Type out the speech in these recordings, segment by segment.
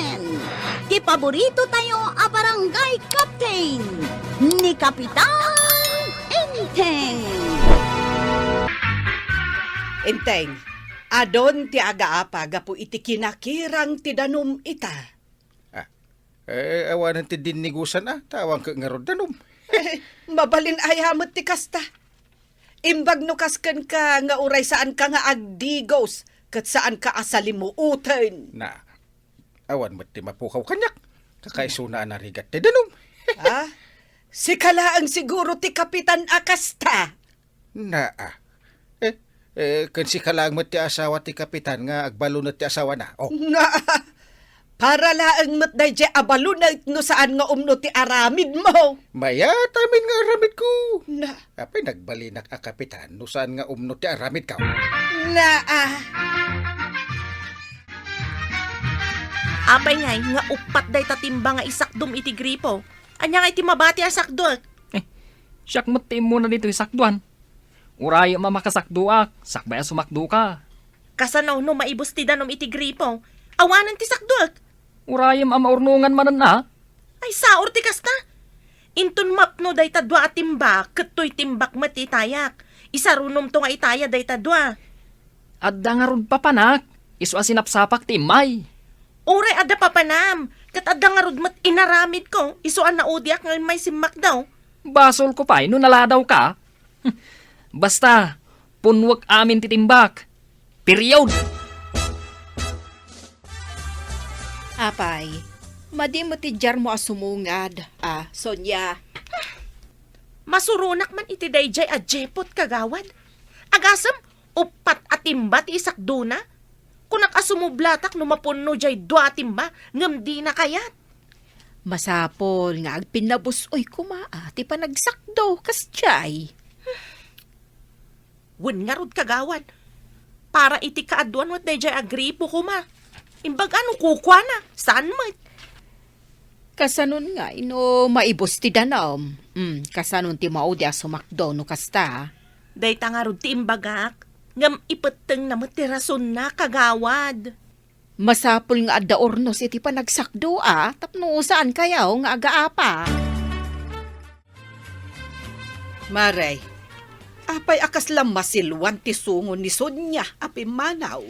Captain! Ti paborito tayo a barangay captain ni Kapitan Enteng! Enteng, adon ti agaapa gapu iti kinakirang ti danum ita. Awanan ti dinigusan tawang ka nga ro danom. Mabalin ayamot ti kasta. Imbag no kasken ka nga uray saan ka nga agdigos kat saan ka asalimuuten. Na, awan mo ti mapukaw kanyak. Kakaisuna na rigat ti danom. Ha? Si kalaang siguro ti Kapitan Akasta. Na, kansi ka lang mo ti asawa ti kapitan nga agbalo na ti asawa na. Oh, Na, para laang mat na di abalo na no saan nga umno ti aramid mo. maya tamin nga aramid ko. Na, Apay nagbalinak a kapitan no saan nga umno ti aramid ka. na, Apay nga upat day tatimba nga isakdom iti gripo. Anya nga iti mabati asakdot. Siyak matim mo na dito isakduan. Urayo mamakasakduak, sakbaya sumakdu ka. Kasanaw no maibos ti danom iti gripo. Awanan ti sakdot. Urayo maurnungan manan na. Ay saor ti kasta. Intun mapno day tadwa at timba, katoy timbak mati tayak. Isarunom to nga itaya day tadwa. Adda nga rod papanak, iso asinapsapak ti may. Ure adda papanam. Kat adda nga rod mat inaramid ko. Isuan na udiak nga may simak daw. Basol ko pa'y no naladaw ka. Basta, punwak amin titimbak. Period. Apay, madi mo ti jar mo asumungad. Sonya. Masurunak man iti dayjay a jepot kagawad. Agasam, upat atimba ti isakduna. Kunak asumublatak no mapunno jay dua atimba, ngam di na kayat. Masapol nga agpinabusoy kumaa, ti panagsakdo, kasjay. Wen nga rod kagawad. Para iti kaaduan wat dayjay agripo kuma. Imbag ano kukwa na, saan mat? Kasanon nga, ino maibos ti danom. Kasanon ti maudi sumakdo no kasta. Day nga rod ti imbagak, ngam ipeteng na mat ti rason na kagawad. Masapol nga adda ornos iti panagsakdo tapno saan kayaw nga agaapa. Maray, apay akas lang masilwan ti sungon ni Sonya api manaw.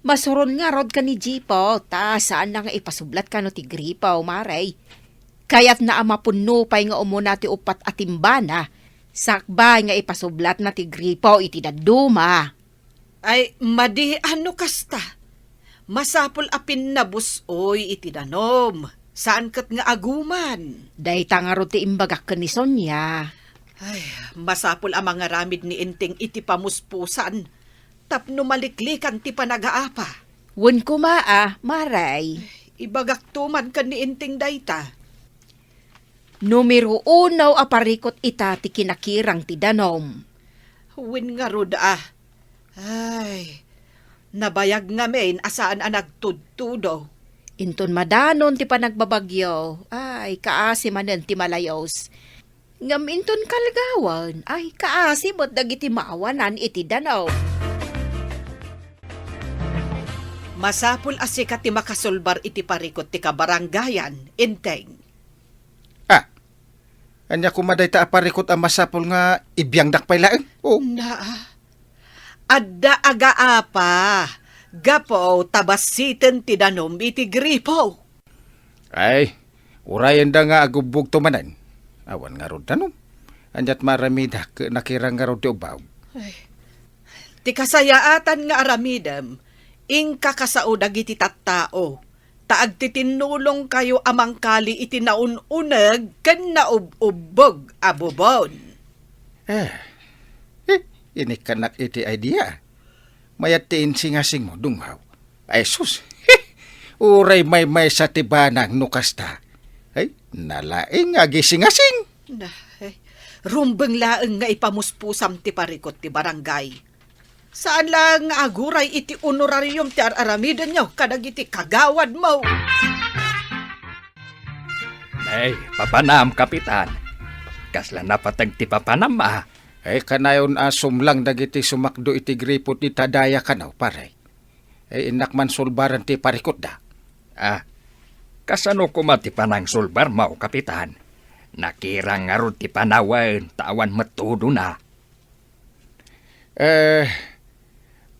Masuron nga rod ka ni Jipo, saan na nga ipasublat ka no ti gripaw, maray. Kaya't na amapunno pa'y nga umuna ti upat atimbana, sakbay nga ipasublat na ti gripaw iti daduma. Ay, madi ano kasta? Masapol apin na busoy iti danom. Saan kat nga aguman? Dayta nga rod ti imbagak ka ni Sonya. Ay, masapol ang mga ramid ni Enteng iti pamuspusan. Tapno maliklikan ti panagaapa. Wen kumaa, maray. Ibagak tuman ka ni Enteng dayta. Numero 1 aparikot ita ti kinakirang ti danom. Win nga rod Ay, nabayag nga men asaan ang nagtudtudo. Inton madanon ti panagbabagyo. Ay, kaasi manen ti malayos. Ngam inton kalgawan. Ay, kaasi mo't dagiti maawanan iti danaw. Masapul asika ti makasulbar iti parikot ti kabaranggayan, Enteng. Anya kumaday ta aparikot ang masapol nga ibiyang dakpay laeng. Oh, Na, adda agaapa. Gapo tabasitin ti danom iti gripo. ay, urayan da nga agubog tumanan. Awan nga rod danom. Anyat maramida nakirang nga rod ti ubaw. Ti kasayaatan nga aramidem, ingka kasaudag iti tattao. Taag ti tinulong kayo amang kali iti naununag ken naububog abubon. Ini kanak iti idea. Mayat ti insingasing mo dunghaw. Ay sus, uray may sa tibanang nukasta. Ay, nalaing agisingasing. Na, rumbeng laeng nga ipamuspusam ti parikot ti barangay. Saan lang nga aguray iti honorarium ti aramiden nyo kadag iti kagawad mo. Ay, papanam, kapitan. Kasla napatag ti papanam Ay kanayon sumlang dagiti sumakdo iti gripot ni tadaya kanaw pare. Ay inakman sulbaran ti parikot da. Kasano ko ti panang sulbar mao, kapitan? Nakirang nga ron ti panawan, tawan matudo na.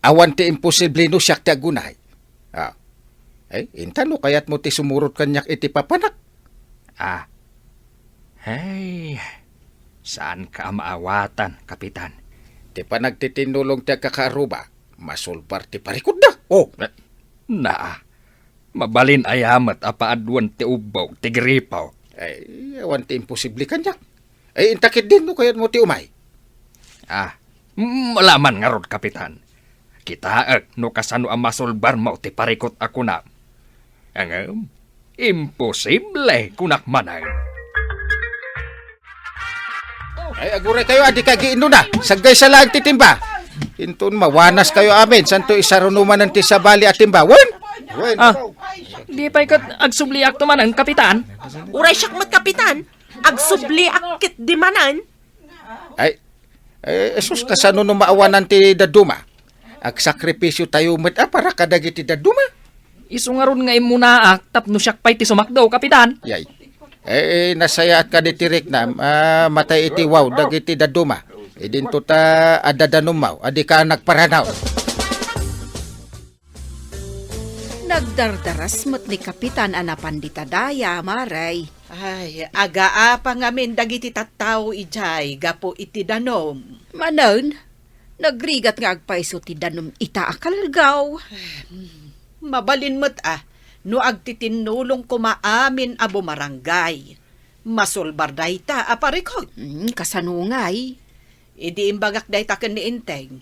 Awan ti imposible no siyak ti agunay. Intano kayat mo ti sumurot kanyak iti papanak. Hey, saan ka maawatan, kapitan? Ti panagtitinulong ti kakaruba, masulbar ti parikod na. Oh, Mabalin ayamat apaadwan ti ubaw, ti gripaw. awan ti imposible kanyak. Intakit din no kayat mo ti umay. Malaman nga ron, kapitan. Kitaag no kasano ang masulbar mo ti parikot ako na. Ang imposible kunak manay. Aguray kayo, adi kagiino na. Sagay sa lang titimba. Intun mawanas kayo amin. Santo isarunuman ng tisabali at timba. Wen! Di pa ikat agsubliak to man ang kapitan. Uray siyak mat kapitan. Agsubli akit di manan. Esus kasano no maawanan ti daduma. Agsakripisyo tayo met para kadagiti daduma. Isu nga ron nga imunaak tapno siyak pa'y ti sumakdaw, kapitan. Yay. Nasaya at kaditirik na matay iti wow dagiti daduma. Idinto ta adadanumaw. Adi ka nagparanaw. Nagdardaras mo't ni Kapitan Anapandita Daya, Maray. Agaa pa ngamin dagiti tattao ijay, gapo iti danom. Manon, nagrigat nga agpaiso ti danom ita akalgaw. Mabalin mo't no agtitinulong kumaamin a bumarangay. Masulbar dayta aparikod. Kasanungay. Idi imbagak dayta ken ni Inteng.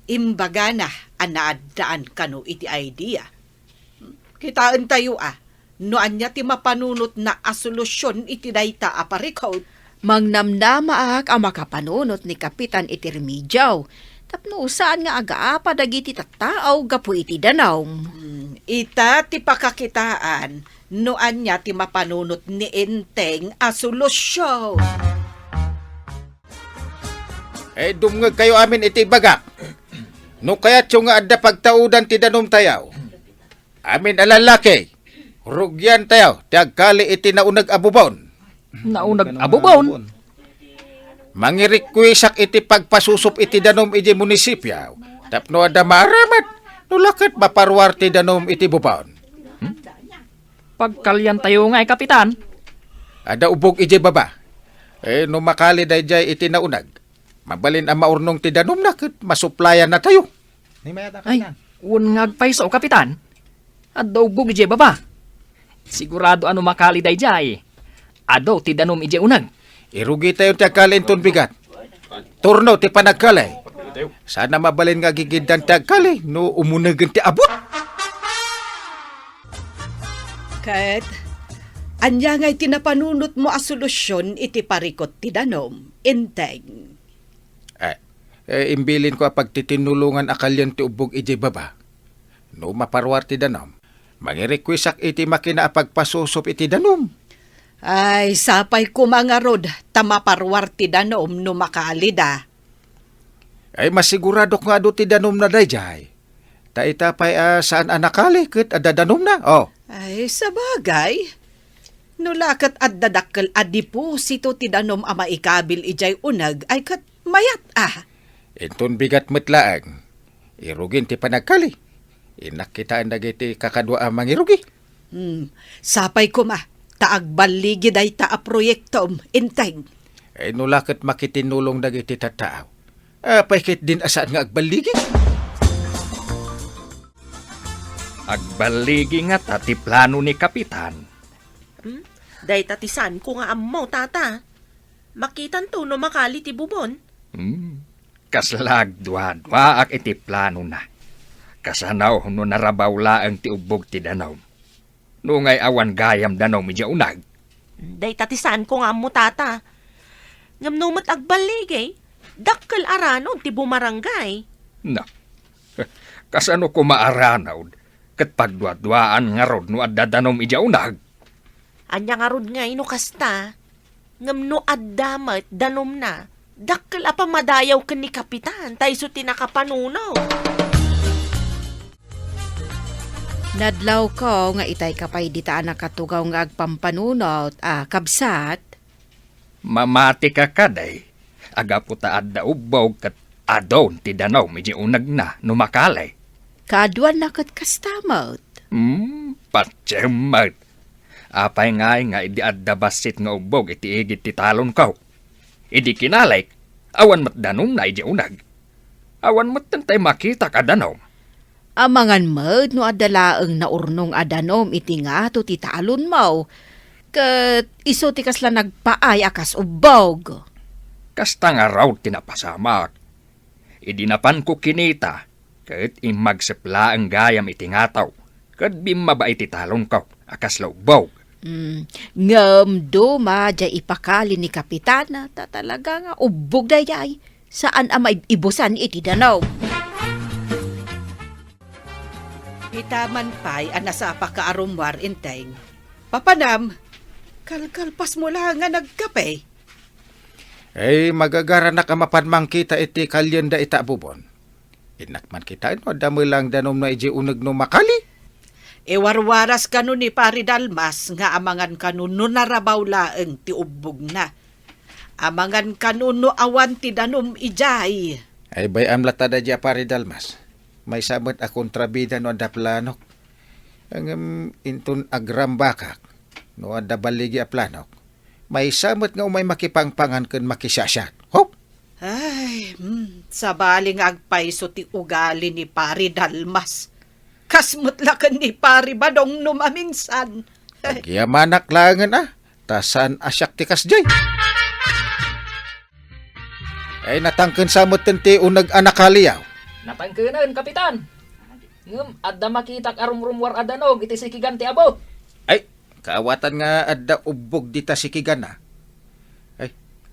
Imbaga na anaadaan kano iti idea. Kitaan tayo no anya ti mapanunot na asolusyon iti dayta aparikod. Mangnamnamaak ang makapanunot ni Kapitan iti remedyaw. Tapno saan nga agaapa dagiti tattao gapu iti danaw. Ita ti pakakitaan no anya ti mapanunot ni Inteng asolusyon. Dumngag kayo amin iti baga. No kaya nga adda pagtaudan ti danom tayaw. Amin alalaki. Rugyan tayaw. Tiagkali iti naunag abubon. Naunag abubon? Mangirikwisak iti pagpasusup iti danom iti munisipyaw. Tapno adda maramat. Nulakat maparwar ti danom iti bubon. Pagkalyan tayo nga, kapitan. Ada ubog iti baba. No makali dayjay iti naunag. Mabalin ang maurnong ti danom na ket masuplayan na tayo. Unngag paiso, kapitan. At daw bug ije baba. Sigurado ano makali dayjay. Ado ti danom ije unag. Irugi tayo ti akalinton bigat. Turno ti panagkalay. Sana mabalin nga gigidan ti agkalay no umunagan ti abot. Ket, anya nga'y tinapanunot mo a solusyon iti parikot ti danom, Inteng. Imbilin ko pagtitinulungan akalyan ti ubog ije baba. No maparwar ti danom. Mangirikwisak iti makina pagpasusup iti danom. Sapay ko mga rod, tamaparwar ti danom no makalida. Masigurado nga do ti danom na dayjay. Taitapay saan anakali ket adadanom na. Sabagay. Nulakat at dadakkel adiposito ti danom a maikabil ijay unag ay kat mayat Inton bigat metlaang. Irugin ti panagkali. Inakitaan dagiti kakadwa ang mangirugi. Sapay ko taagbaligi day ta a proyektom, Inteng. Nulakat makitinulong dagiti tattao. Paikit din asaan nga agbaligi. Agbaligi nga tati plano ni kapitan. Day tatisan ko nga amaw, tata. Makitan to no makali ti bubon. Kaslag dwa ak iti plano na. Kasanaw no narabawla ang ti ubog ti danaw. No ngay awan gayam danaw medya unag. Day tatisan ko nga mo, tata. Ngamnumat agbaligay. Dakkel arano ti bumarangay. Kasano ko maaranaw. Kat pagdwa-dwaan nga rod no adda danaw medya unag. Anya nga rod nga ino kasta. Ngamno addamat danom na. Dakkel apa madayaw ken ni kapitan. Tayso tinakapanunaw. Nadlaw ko nga itay kapay ditaan nakatugaw nga agpampanunot, kabsat. Mamati ka kaday. Aga po taad da ubog kat adon ti danaw medyo unag na numakalay. Kaduan na kat kastamot. Patsyemad. Apay nga idi adda basit nga ubog iti igit ti talon kaw. Idi kinalay, awan mat danom na iji unag. Awan mat tantay makita ka danaw. Amangan mod no adalaeng naurnong adanom iti nga to ti talon mo. Kat iso ti kasla nagpaay akas ubog. Kasta nga raw tinapasamak. Idinapan ko kinita, kat imagsepla ang gayam iti ngataw, kat bimaba iti talon kaw, akas laubog. Ngam do ma jay ipakali ni kapitana ta talaga nga ubog dayay saan ama ibusan iti danaw. Itaman pa'y anasa pa kaarumwar inteng. Papanam, kalkalpas mo lang nga nagkape. Magagara na kamapanmang kita iti kalyenda ita bubon. Inakman kita no, damo lang danom na iji unag no makali. Warwaras kanu ni Pari Dalmas nga amangan kanu no narabaw laeng ti ubog na. Amangan kanu no awan ti danom ijay. Bay amlatada dya Pari Dalmas. May sabot akong trabida no anda planok. Ang intun agram bakak no anda baligi a planok. May sabot nga umay makipangpangan ken makisasyat. Hop! Ay, sabaling agpaiso ti ugali ni Pari Dalmas. Kasmutlakan ni Pari Badong numaminsan. Yamanak langan tasan asyak ti kasjay. Natangken samot tenti unag anakaliyaw. Natangkenan, kapitan. Ngem, adda makitak arumrumwar adanog iti sikigan ti abot. Kaawatan nga adda ubog dita sikigana.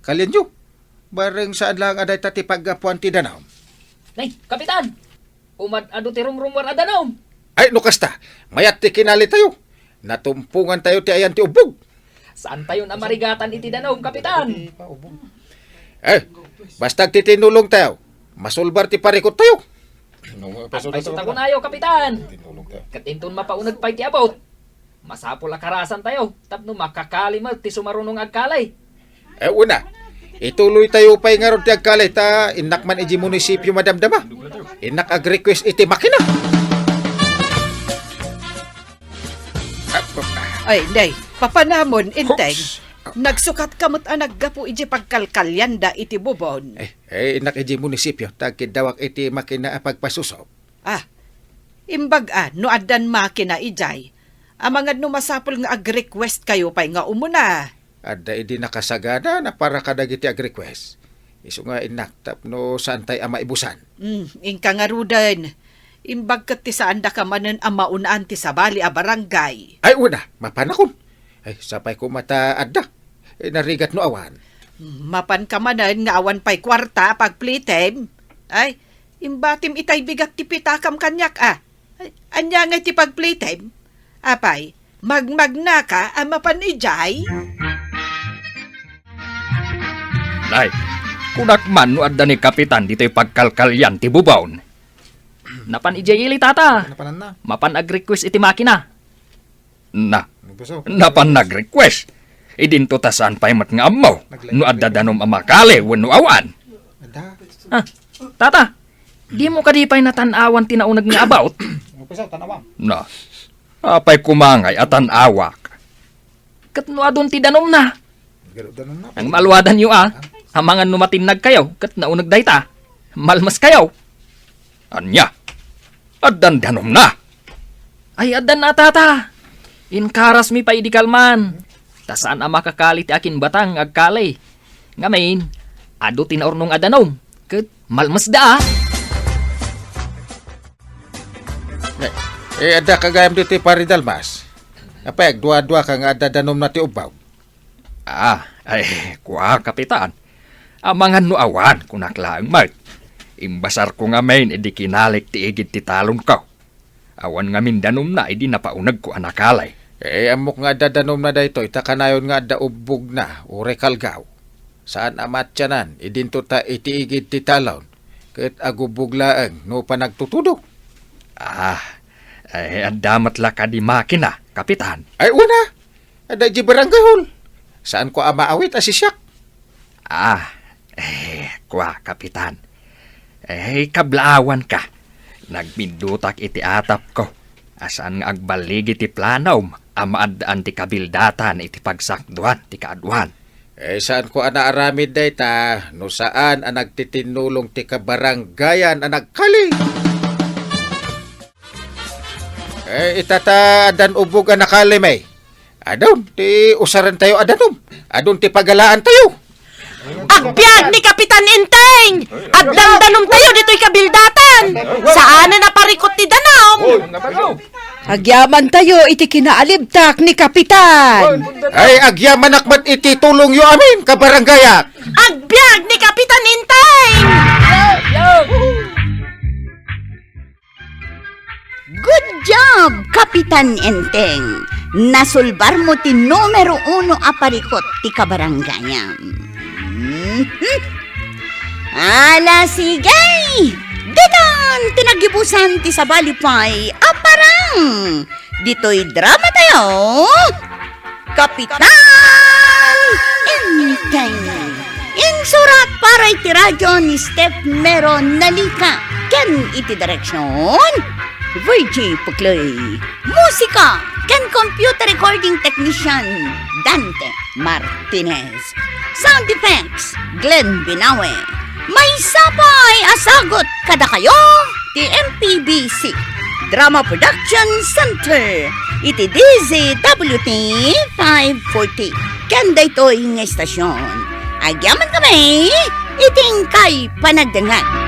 Kalyan nyo. Bareng saan lang aday tati paggapuan ti danaw. Nay, kapitan. Umad ado ti rumrumwar adanog. Nukasta. Mayat ti kinali tayo. Natumpungan tayo ti ayan ti ubog. Saan tayo na marigatan iti danog, kapitan? Basta titinulong tayo. Masulbar ti parikot tayo. Ay ko na ayo, kapitan. Katinton mapaunag pa'y ti abot. Masapol akarasan tayo. Tapno makakalimag ti sumarunong agkalay. Una. Ituloy tayo pa'y nga ron ti agkalay ta inakman iji munisipyo madamdama. Inak ag-request iti makina. Ay, day, papanamon inteng. Nagsukat kamot ang naggapo iji pagkalkalyanda iti bubon. Inak iji munisipyo tagkid dawak iti makina pagpasusop. Imbag no addan makina ijay. Amangad no masapol nga ag-request kayo pa'y nga umuna. Adda idi nakasagana na para kadagiti ag-request. Isu nga inak tapno saan tayo ama ibusan. Ingka nga rudan. Imbag kat ti saan da ka manen ang maunaan ti sabali a barangay. Una, mapanakon. Sapay ko mata adda. Narigat no awan. Mapan ka manen nga awan pa'y kwarta pagplitem. Imbatim itay bigat ti pitakam kanyak Anya nga ti pagplitem. Apay, magmagna ka ang mapanijay? Nay, kunak man no adda ni kapitan dito'y pagkalkalyan ti bubawn. Napan ijayili tata. Mapan ag-request iti makina. Napan nag-request. Idinto tasan pa'y mat nga amaw. No adda danom amakale wenno awan. Tata, di mo kadi pa'y natanawan tinaunag nga about? Apay kumangay atan awak. Kat no adon ti danom na. Ang malwadan yu hamangan numatinag kayo, kat naunag dayta. Malmas kayo. Anya, adan danom na. Ay adan na tata. Inkaras mi pa idikalman. Tasaan ama kakali ti akin batang agkalay. Ngamin, ado tinaurnong adanom. Kat malmas da Ada kagayam dito Pari Dalmas. Apay, dua-dua ka nga ada danom na ti ubaw. Kuha kapitan. Amangan no awan kunaklaang mat. Imbasar ko nga main edi kinalik ti igit ti talon ko. Awan nga min danom na edi napaunag ko anakalay. Amok nga ada danom na dayto, itakanayon nga ada ubog na, ure kalgaw. Saan amat tiyanan, idinto ta iti igit ti talon. Ket agubog laeng no pa nagtutudok. Ay, adamat la ka di makina, kapitan. Ay una, ada di barangay hall. Saan ko maawit asisyak? Kwa, kapitan. Kablaawan ka. Nagbidutak iti atap ko. Asan nga agbaligi ti planom, amaadaan ti kabildatan iti pagsakduan ti kaadwan. Saan ko naaramid dayta, no saan ang nagtitinulong ti kabaranggayan ang nagkali? Itata adan ubog ang nakalimay. Adon, ti usaran tayo adanom. Adon ti pagalaan tayo. Agbyag ni Kapitan Inteng! Agdandanom tayo dito'y kabildatan! Saan na naparikot ti danom? Agyaman tayo iti kinaalibtak ni Kapitan. Ay, agyaman akmat iti tulong yu amin, kabaranggayak. Agbyag ni Kapitan Inteng! Good job, Kapitan Enteng. Nasulbar mo ti numero 1 aparikot ti kabarangayam. Ala sige! Ditan tinagibusan ti sabalipay aparang. Dito'y drama tayo. Kapitan Enteng. Insurat para iti radyo ni Steph Meron Nalika. Ken iti direksyon Virgie Pucloy. Musika ken computer recording technician Dante Martinez. Sound effects Glenn Binawe. May sapay asagot kada kayo ti MPBC Drama Production Center iti DZWT 540 ken daytoy nga estasyon. Agyaman kami iting kay panagdangan.